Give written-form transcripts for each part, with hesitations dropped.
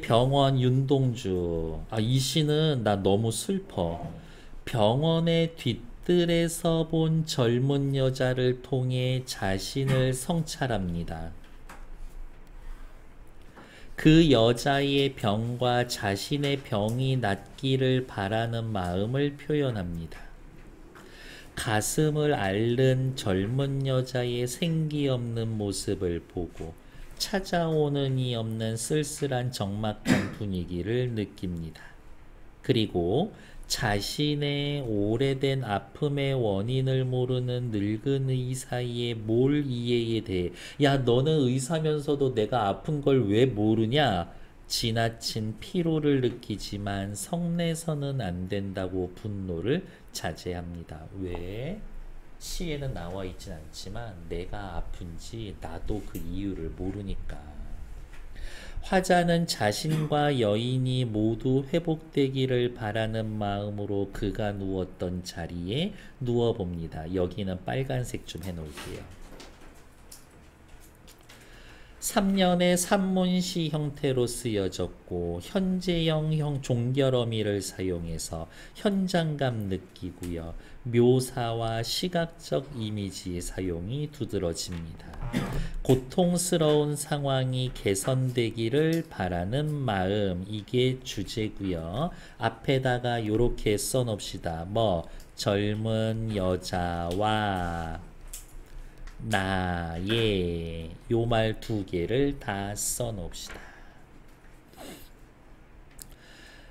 병원 윤동주. 이 시는 나 너무 슬퍼. 병원의 뒤뜰에서 본 젊은 여자를 통해 자신을 성찰합니다. 그 여자의 병과 자신의 병이 낫기를 바라는 마음을 표현합니다. 가슴을 앓는 젊은 여자의 생기 없는 모습을 보고 찾아오는 이 없는 쓸쓸한 적막한 분위기를 느낍니다. 그리고 자신의 오래된 아픔의 원인을 모르는 늙은 의사의 몰 이해에 대해, 야, 너는 의사면서도 내가 아픈 걸 왜 모르냐? 지나친 피로를 느끼지만 성내서는 안 된다고 분노를 자제합니다. 왜? 시에는 나와 있진 않지만 내가 아픈지 나도 그 이유를 모르니까. 화자는 자신과 여인이 모두 회복되기를 바라는 마음으로 그가 누웠던 자리에 누워봅니다. 여기는 빨간색 좀 해놓을게요. 3년의 산문시 형태로 쓰여졌고 현재형 종결어미를 사용해서 현장감 느끼고요. 묘사와 시각적 이미지의 사용이 두드러집니다. 고통스러운 상황이 개선되기를 바라는 마음, 이게 주제고요. 앞에다가 요렇게 써놓읍시다. 젊은 여자와 나의 요 말 두 개를 다 써놓읍시다.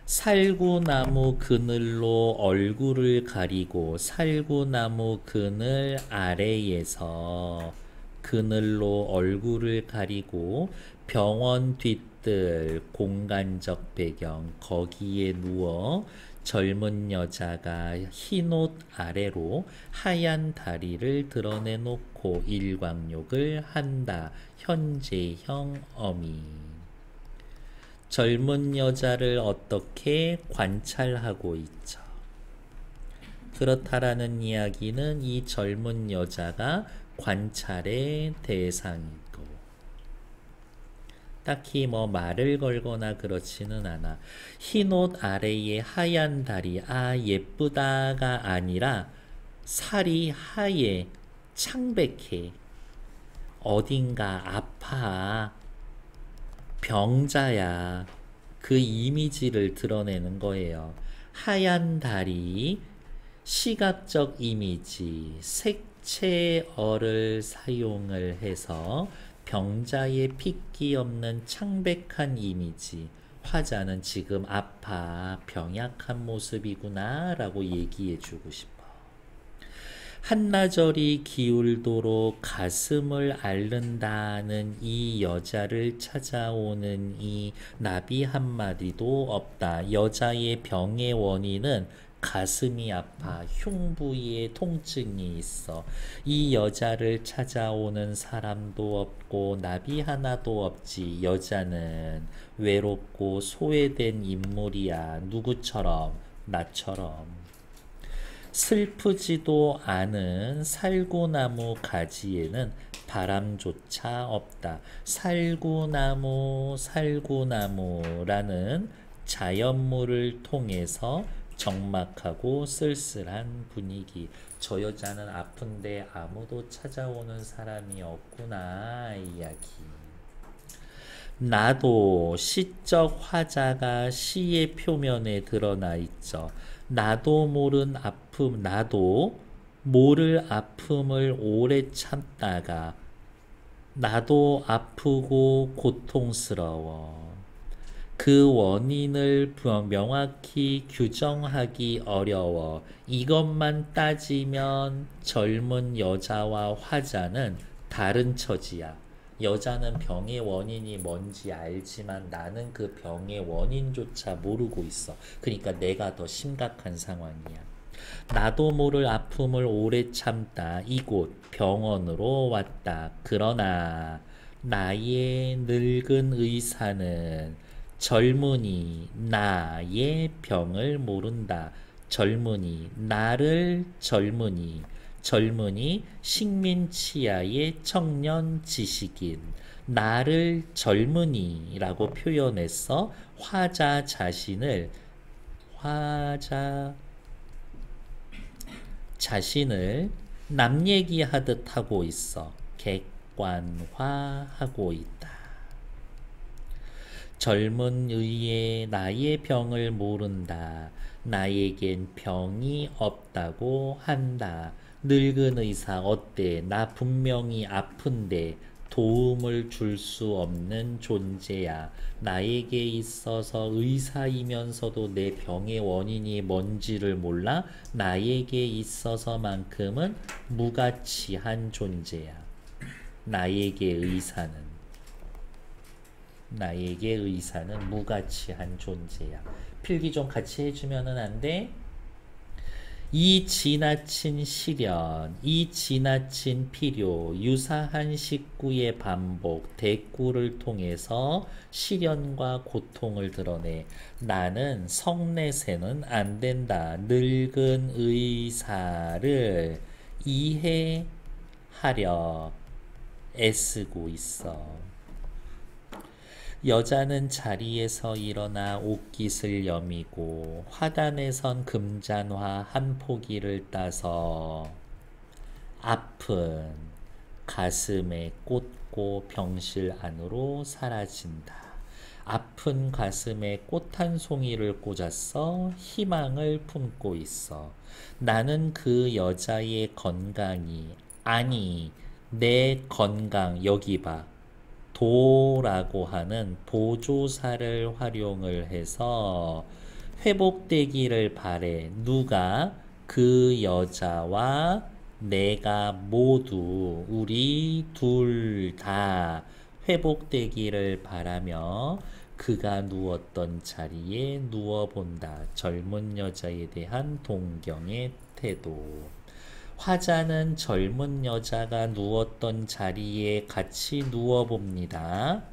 살구나무 그늘로 얼굴을 가리고 살구나무 그늘 아래에서 그늘로 얼굴을 가리고 병원 뒤뜰 공간적 배경 거기에 누워 젊은 여자가 흰옷 아래로 하얀 다리를 드러내놓고 일광욕을 한다. 현재형 어미. 젊은 여자를 어떻게 관찰하고 있죠. 그렇다라는 이야기는 이 젊은 여자가 관찰의 대상이고 딱히 말을 걸거나 그렇지는 않아. 흰옷 아래에 하얀 다리, 예쁘다가 아니라 살이 하얘, 창백해. 어딘가 아파. 병자야. 그 이미지를 드러내는 거예요. 하얀 다리, 시각적 이미지, 색채어를 사용을 해서 병자의 핏기 없는 창백한 이미지, 화자는 지금 아파 병약한 모습이구나 라고 얘기해 주고 싶어. 한나절이 기울도록 가슴을 앓는다는 이 여자를 찾아오는 이 나비 한마디도 없다. 여자의 병의 원인은 가슴이 아파, 흉부에 통증이 있어. 이 여자를 찾아오는 사람도 없고 나비 하나도 없지. 여자는 외롭고 소외된 인물이야. 누구처럼? 나처럼. 슬프지도 않은 살구나무 가지에는 바람조차 없다. 살구나무라는 자연물을 통해서 적막하고 쓸쓸한 분위기. 저 여자는 아픈데 아무도 찾아오는 사람이 없구나 이야기. 나도 시적 화자가 시의 표면에 드러나 있죠. 나도 모를 아픔을 오래 참다가 나도 아프고 고통스러워. 그 원인을 명확히 규정하기 어려워. 이것만 따지면 젊은 여자와 화자는 다른 처지야. 여자는 병의 원인이 뭔지 알지만 나는 그 병의 원인조차 모르고 있어. 그러니까 내가 더 심각한 상황이야. 나도 모를 아픔을 오래 참다. 이곳 병원으로 왔다. 그러나 나의 늙은 의사는 젊은이 나의 병을 모른다. 젊은이 식민치하의 청년 지식인. 나를 젊은이라고 표현해서 화자 자신을 남 얘기하듯 하고 있어. 객관화하고 있다. 젊은 의의 나의 병을 모른다. 나에겐 병이 없다고 한다. 늙은 의사 어때? 나 분명히 아픈데 도움을 줄 수 없는 존재야. 나에게 있어서 의사이면서도 내 병의 원인이 뭔지를 몰라. 나에게 있어서만큼은 무가치한 존재야. 나에게 의사는 무가치한 존재야. 필기 좀 같이 해주면은 안 돼? 이 지나친 시련, 이 지나친 필요, 유사한 식구의 반복, 대꾸를 통해서 시련과 고통을 드러내. 나는 성내세는 안 된다. 늙은 의사를 이해하려 애쓰고 있어. 여자는 자리에서 일어나 옷깃을 여미고 화단에 선 금잔화 한 포기를 따서 아픈 가슴에 꽂고 병실 안으로 사라진다. 아픈 가슴에 꽃 한 송이를 꽂았어. 희망을 품고 있어. 나는 그 여자의 건강이, 아니 내 건강, 여기 봐. 도라고 하는 보조사를 활용을 해서 회복되기를 바래. 누가? 그 여자와 내가 모두, 우리 둘 다 회복되기를 바라며 그가 누웠던 자리에 누워본다. 젊은 여자에 대한 동경의 태도. 화자는 젊은 여자가 누웠던 자리에 같이 누워봅니다.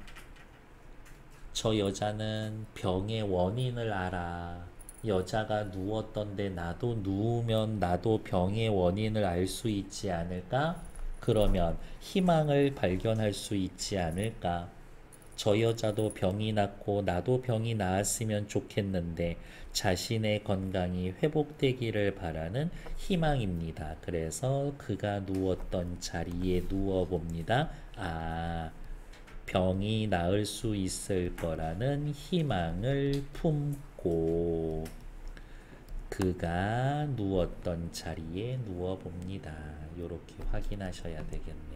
저 여자는 병의 원인을 알아. 여자가 누웠던데 나도 누우면 나도 병의 원인을 알 수 있지 않을까? 그러면 희망을 발견할 수 있지 않을까? 저 여자도 병이 났고 나도 병이 나았으면 좋겠는데 자신의 건강이 회복되기를 바라는 희망입니다. 그래서 그가 누웠던 자리에 누워봅니다. 아, 병이 나을 수 있을 거라는 희망을 품고 그가 누웠던 자리에 누워봅니다. 이렇게 확인하셔야 되겠네.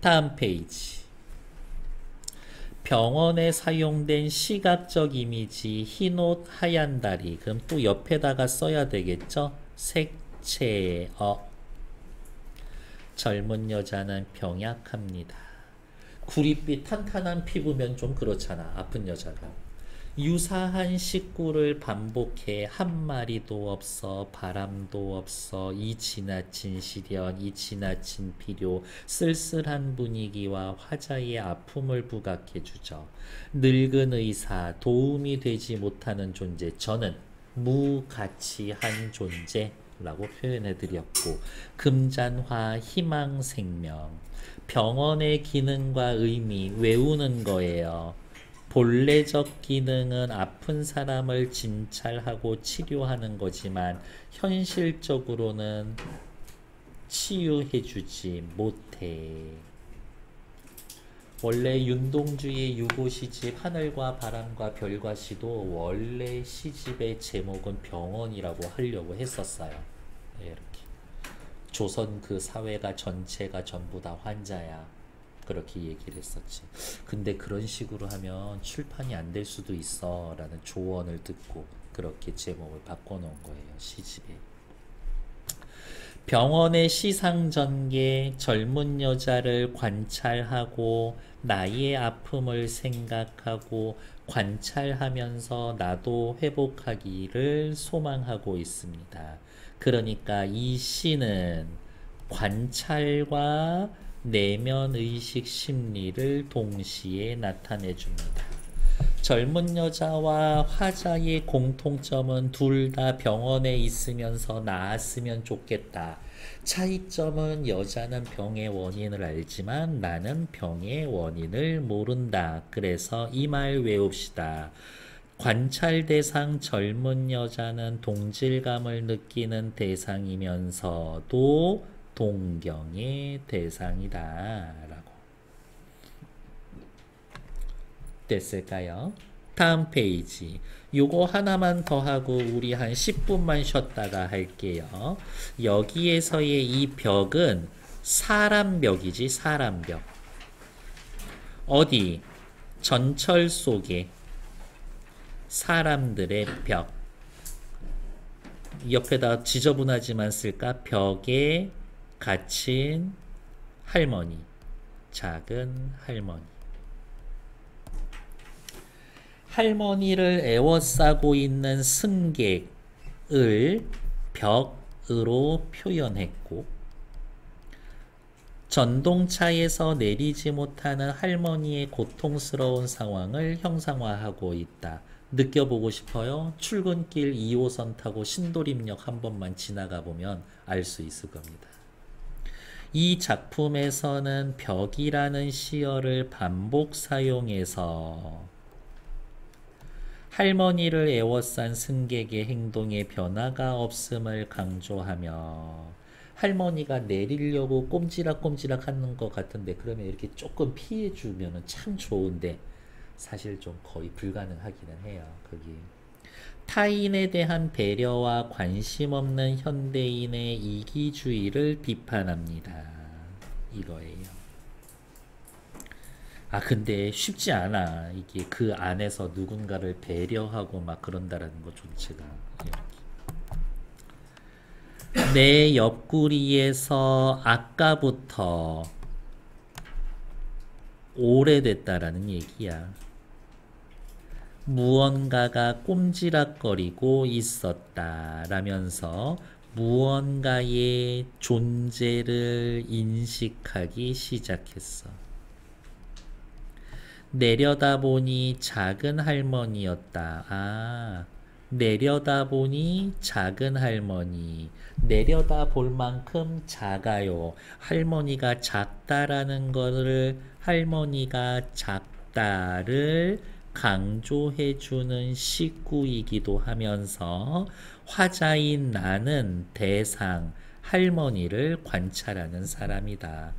다음 페이지. 병원에 사용된 시각적 이미지 흰옷 하얀 다리. 그럼 또 옆에다가 써야 되겠죠? 색채어. 젊은 여자는 병약합니다. 구릿빛 탄탄한 피부면 좀 그렇잖아. 아픈 여자가. 유사한 식구를 반복해 한 마리도 없어. 바람도 없어. 이 지나친 시련, 이 지나친 필요, 쓸쓸한 분위기와 화자의 아픔을 부각해 주죠. 늙은 의사, 도움이 되지 못하는 존재. 저는 무가치한 존재라고 표현해 드렸고, 금잔화, 희망, 생명. 병원의 기능과 의미 외우는 거예요. 본래적 기능은 아픈 사람을 진찰하고 치료하는 거지만 현실적으로는 치유해주지 못해. 원래 윤동주의 유고시집 하늘과 바람과 별과 시도 원래 시집의 제목은 병원이라고 하려고 했었어요. 이렇게 조선 그 사회가 전체가 전부 다 환자야. 그렇게 얘기를 했었지. 근데 그런 식으로 하면 출판이 안 될 수도 있어 라는 조언을 듣고 그렇게 제목을 바꿔놓은 거예요. 시집에. 병원의 시상전개, 젊은 여자를 관찰하고 나의 아픔을 생각하고 관찰하면서 나도 회복하기를 소망하고 있습니다. 그러니까 이 시는 관찰과 내면의식 심리를 동시에 나타내 줍니다. 젊은 여자와 화자의 공통점은 둘 다 병원에 있으면서 나았으면 좋겠다. 차이점은 여자는 병의 원인을 알지만 나는 병의 원인을 모른다. 그래서 이 말 외웁시다. 관찰 대상 젊은 여자는 동질감을 느끼는 대상이면서도 동경의 대상이다. 라고. 됐을까요? 다음 페이지. 요거 하나만 더 하고 우리 한 10분만 쉬었다가 할게요. 여기에서의 이 벽은 사람 벽이지, 사람 벽. 어디? 전철 속에 사람들의 벽. 옆에다 지저분하지만 쓸까? 벽에 갇힌 할머니. 작은 할머니. 할머니를 애워싸고 있는 승객을 벽으로 표현했고, 전동차에서 내리지 못하는 할머니의 고통스러운 상황을 형상화하고 있다. 느껴보고 싶어요? 출근길 2호선 타고 신도림역 한 번만 지나가 보면 알 수 있을 겁니다. 이 작품에서는 벽이라는 시어를 반복 사용해서 할머니를 애워싼 승객의 행동에 변화가 없음을 강조하며 할머니가 내리려고 꼼지락꼼지락 하는 것 같은데 그러면 이렇게 조금 피해주면 참 좋은데 사실 좀 거의 불가능하기는 해요. 거기 타인에 대한 배려와 관심 없는 현대인의 이기주의를 비판합니다. 이거예요. 아 근데 쉽지 않아. 이게 그 안에서 누군가를 배려하고 막 그런다라는 것 자체가. 내 옆구리에서 아까부터 오래됐다라는 얘기야. 무언가가 꼼지락거리고 있었다 라면서 무언가의 존재를 인식하기 시작했어. 내려다보니 작은 할머니였다. 아, 내려다보니 작은 할머니. 내려다볼 만큼 작아요. 할머니가 작다라는 거를 할머니가 작다를 강조해주는 식구이기도 하면서 화자인 나는 대상, 할머니를 관찰하는 사람이다.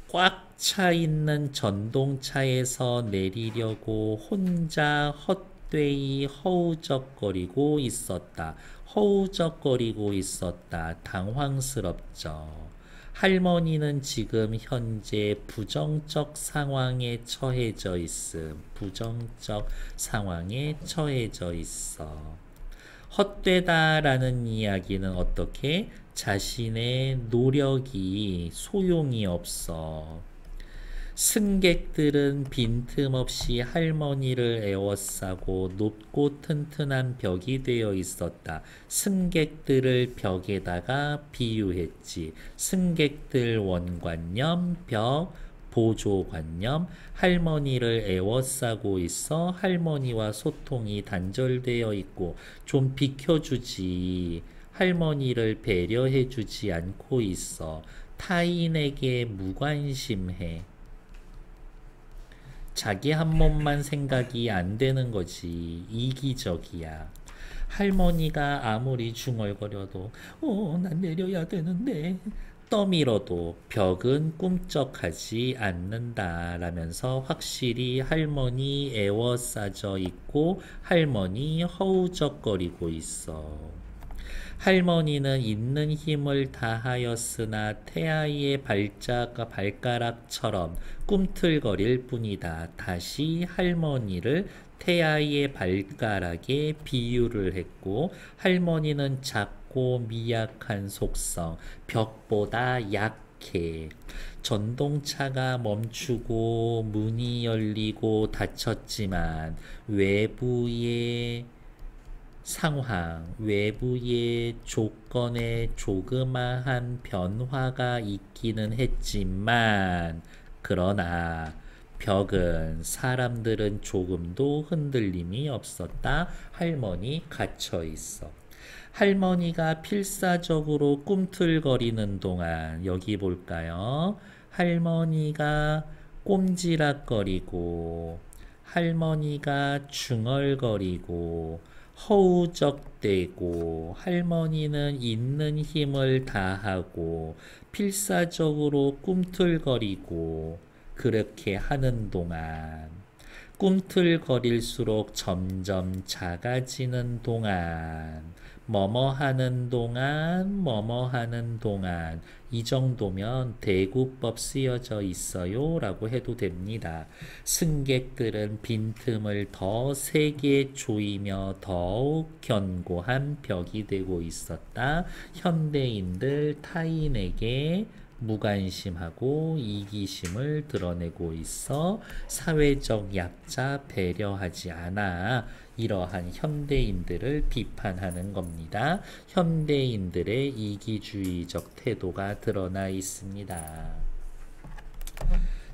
꽉 차 있는 전동차에서 내리려고 혼자 헛되이 허우적거리고 있었다. 허우적거리고 있었다. 당황스럽죠. 할머니는 지금 현재 부정적 상황에 처해져 있음. 부정적 상황에 처해져 있어. 헛되다라는 이야기는 어떻게? 자신의 노력이 소용이 없어. 승객들은 빈틈없이 할머니를 애워싸고 높고 튼튼한 벽이 되어 있었다. 승객들을 벽에다가 비유했지. 승객들 원관념, 벽, 보조관념, 할머니를 애워싸고 있어. 할머니와 소통이 단절되어 있고 좀 비켜주지. 할머니를 배려해주지 않고 있어. 타인에게 무관심해. 자기 한 몸만 생각이 안 되는 거지. 이기적이야. 할머니가 아무리 중얼거려도 난 내려야 되는데 떠밀어도 벽은 꿈쩍하지 않는다 라면서 확실히 할머니 애워싸져 있고 할머니 허우적거리고 있어. 할머니는 있는 힘을 다하였으나 태아의 발가락처럼 꿈틀거릴 뿐이다. 다시 할머니를 태아의 발가락에 비유를 했고 할머니는 작고 미약한 속성, 벽보다 약해. 전동차가 멈추고 문이 열리고 닫혔지만 외부의 상황, 외부의 조건에 조그마한 변화가 있기는 했지만 그러나 벽은 사람들은 조금도 흔들림이 없었다. 할머니 갇혀 있어. 할머니가 필사적으로 꿈틀거리는 동안 여기 볼까요? 할머니가 꼼지락거리고 할머니가 중얼거리고 허우적대고 할머니는 있는 힘을 다하고 필사적으로 꿈틀거리고 그렇게 하는 동안 꿈틀거릴수록 점점 작아지는 동안 뭐뭐 하는 동안 뭐뭐 하는 동안 이 정도면 대구법 쓰여져 있어요 라고 해도 됩니다. 승객들은 빈틈을 더 세게 조이며 더욱 견고한 벽이 되고 있었다. 현대인들 타인에게 무관심하고 이기심을 드러내고 있어 사회적 약자 배려하지 않아 이러한 현대인들을 비판하는 겁니다. 현대인들의 이기주의적 태도가 드러나 있습니다.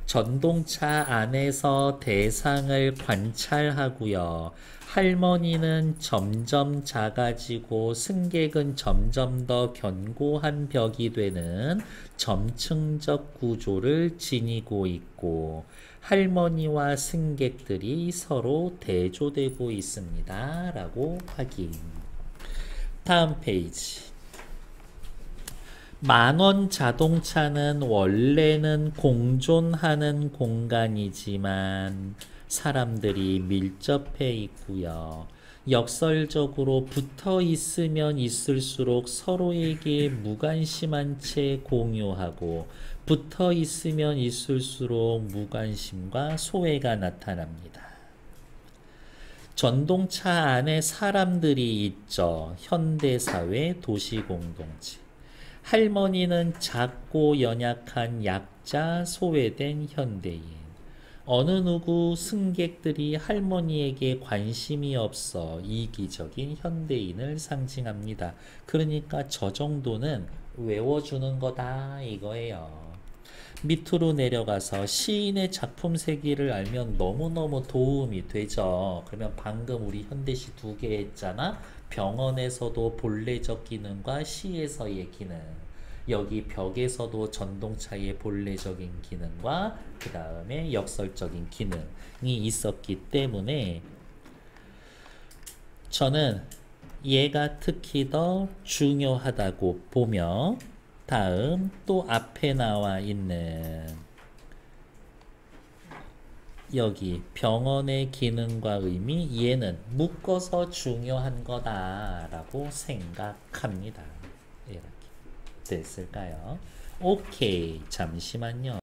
전동차 안에서 대상을 관찰하고요. 할머니는 점점 작아지고 승객은 점점 더 견고한 벽이 되는 점층적 구조를 지니고 있고 할머니와 승객들이 서로 대조되고 있습니다. 라고 확인. 다음 페이지. 만원 자동차는 원래는 공존하는 공간이지만 사람들이 밀접해 있고요. 역설적으로 붙어 있으면 있을수록 서로에게 무관심한 채 공유하고 붙어 있으면 있을수록 무관심과 소외가 나타납니다. 전동차 안에 사람들이 있죠. 현대사회 도시공동체. 할머니는 작고 연약한 약자 소외된 현대인. 어느 누구 승객들이 할머니에게 관심이 없어 이기적인 현대인을 상징합니다. 그러니까 저 정도는 외워주는 거다 이거예요. 밑으로 내려가서 시인의 작품 세계를 알면 너무너무 도움이 되죠. 그러면 방금 우리 현대시 2개 했잖아. 병원에서도 본래적 기능과 시에서의 기능. 여기 벽에서도 전동차의 본래적인 기능과 그 다음에 역설적인 기능이 있었기 때문에 저는 얘가 특히 더 중요하다고 보며 다음 또 앞에 나와 있는 여기 병원의 기능과 의미 얘는 묶어서 중요한 거다라고 생각합니다. 이렇게 됐을까요? 오케이, 잠시만요.